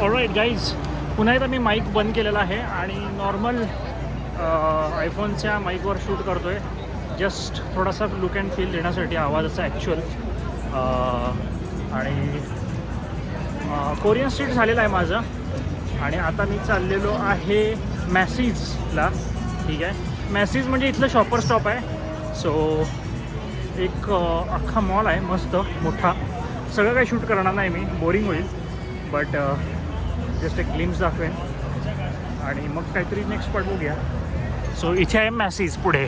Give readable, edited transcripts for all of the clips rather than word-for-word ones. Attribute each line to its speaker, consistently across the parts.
Speaker 1: All right guys, पुन्हा एकदा मी mic बंद केलेला आहे आणि नॉर्मल आयफोनच्या माईकवर शूट करतो आहे. जस्ट थोडासा लुक अँड फील देण्यासाठी आवाजाचा ॲक्च्युअल. आणि कोरियन स्ट्रीट झालेलं आहे माझं आणि आता मी चाललेलो आहे मॅसीजला. ठीक आहे, मॅसीज म्हणजे इथलं शॉपर स्टॉप आहे. सो एक अख्खा मॉल आहे मस्त मोठा. सगळं काही शूट करणार नाही मी, बोरिंग होईल, बट जस्ट एक ग्लिम्स दाखवेन आणि मग काहीतरी नेक्स्ट स्पॉट बघूया. सो इथे आहे मॅसीज पुढे.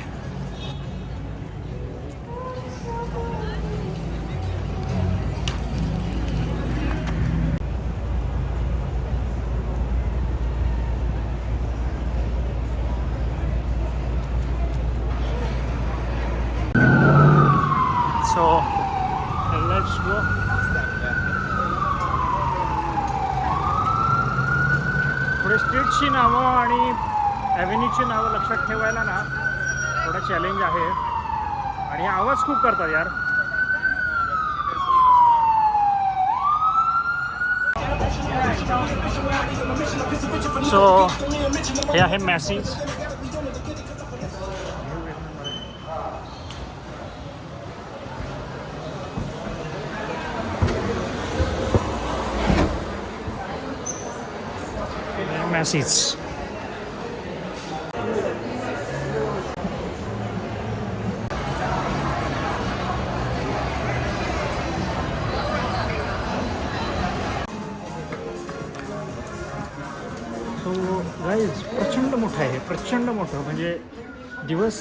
Speaker 1: So let's go. थोडे स्ट्रीटची नावं आणि ॲव्हेन्यूची नावं लक्षात ठेवायला ना थोडा चॅलेंज आहे आणि आवाज खूप करतात यार. सो हे आहे मॅसीज. मॅसीज सो गाईज प्रचंड मोठं आहे, प्रचंड मोठं. म्हणजे दिवस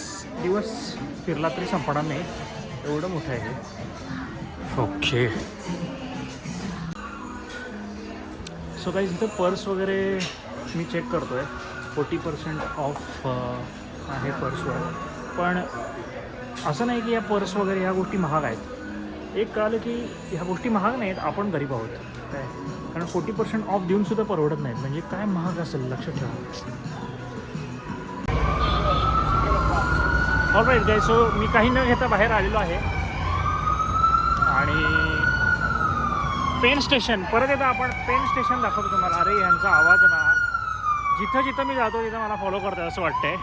Speaker 1: फिरला तरी संपणार नाही, एवढं मोठं आहे. ओके, सो गाईज इथं पर्स वगैरे मी चेक करतो आहे. 40% ऑफ आहे पर्सवर. पण असं नाही की या पर्स वगैरे ह्या गोष्टी महाग आहेत. एक कळालं की ह्या गोष्टी महाग नाहीत, आपण गरीब आहोत काय. कारण 40% ऑफ देऊनसुद्धा परवडत नाहीत. म्हणजे काय महाग असेल लक्षात ठेवा. ऑलराईट गाईज, सो मी काही न घेता बाहेर आलेलो आहे आणि पेन स्टेशन परत एकदा आपण पेन स्टेशन दाखवतो तुम्हाला. अरे ह्यांचा आवाज ना जिथं जिथं मी जातो तिथं मला फॉलो करतात असं वाटतंय.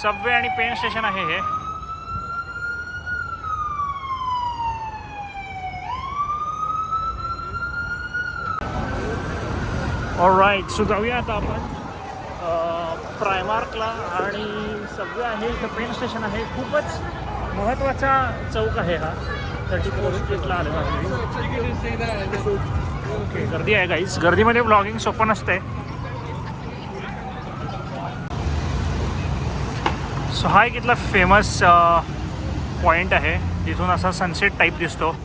Speaker 1: सबवे आणि पेन स्टेशन आहे हे. ऑलराईट, सो जाऊया आता आपण प्रायमार्कला. आणि सबवे आहे इथं, पेन स्टेशन आहे. खूपच महत्त्वाचा चौक आहे हा. 34 स्ट्रीटला आलेला आहे. ओके, गर्दी आहे गाईज. गर्दीमध्ये ब्लॉगिंग सोपं नसते. सो हा एक इथला फेमस पॉईंट आहे, जिथून असा सनसेट टाईप दिसतो.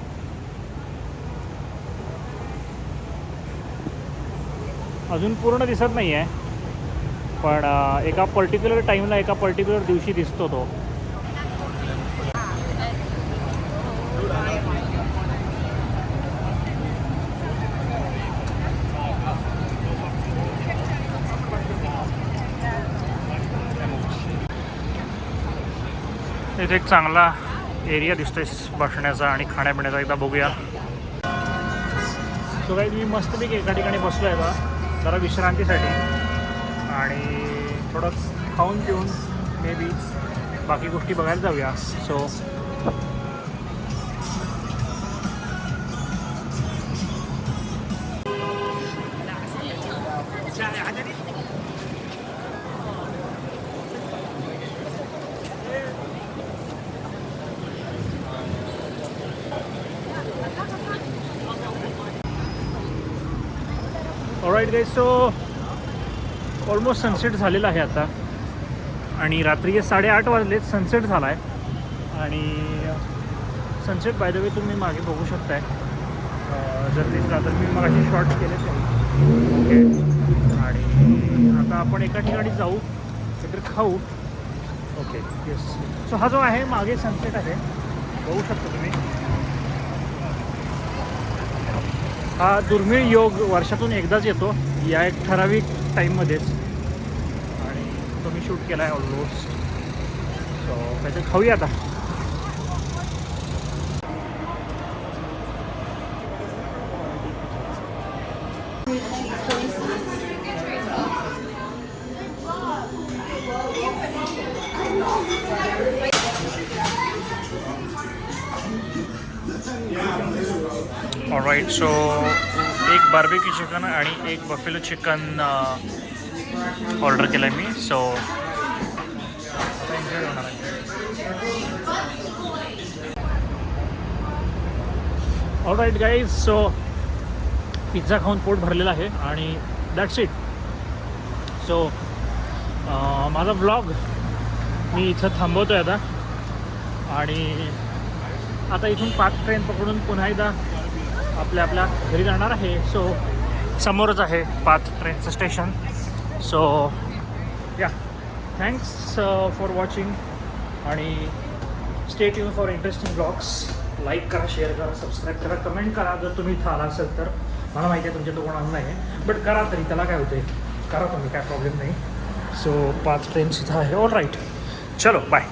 Speaker 1: अजून पूर्ण दिसत नाही आहे, पण एका पर्टिक्युलर टाईमला एका पर्टिक्युलर दिवशी दिसतो तो. इथे एक चांगला एरिया दिसतोय बसण्याचा आणि खाण्यापिण्याचा. एकदा बघूया. सो काही मी मस्तपैकी एका ठिकाणी बसलो आहे बा जरा विश्रांतीसाठी आणि थोडं खाऊन पिऊन मे बी बाकी गोष्टी बघायला जाऊया. So all right guys, so almost sunset झालेला आहे आता आणि रात्रीचे 8:30 वाजलेत. सनसेट झाला आहे आणि सनसेट बाय द वे तुम्ही मागे बघू शकताय. जर दिसला तर मी मग अशी शॉर्ट्स केले ते. ओके, आणि आता आपण एका ठिकाणी जाऊ, काहीतरी खाऊ. Okay, yes. सो हा जो आहे मागे सनसेट आहे, बघू शकता तुम्ही. हा दुर्मिळ योग वर्षातून एकदाच येतो या एक ठराविक टाईममध्येच आणि तो मी शूट केला आहे ऑलमोस्ट. सो काहीतरी खाऊया आता. ऑलराईट. सो एक बार्बेक्यू चिकन आणि एक बफेलो चिकन ऑर्डर केलं आहे मी. सो एन्जॉय होणार आहे. All right guys. सो पिझ्झा खाऊन पोट भरलेलं आहे आणि दॅट्स इट. सो माझा व्लॉग मी इथं थांबवतो आहे आता. आणि आता इथून 5 ट्रेन पकडून पुन्हा एकदा आपल्या घरी जाणार आहे. सो समोरच आहे 5 ट्रेनचं स्टेशन. सो या, थँक्स फॉर वॉचिंग आणि stay tune for interesting blogs. Like करा, शेअर करा, सबस्क्राईब करा, कमेंट करा. जर तुम्ही इथं आला असेल तर मला माहिती आहे तुमच्या तो कोणाला नाही आहे, बट करा तरी, त्याला काय होतं आहे, करा तुम्ही, काय प्रॉब्लेम नाही. सो 5 ट्रेन्स इथं आहे. ऑल राईट, चलो बाय.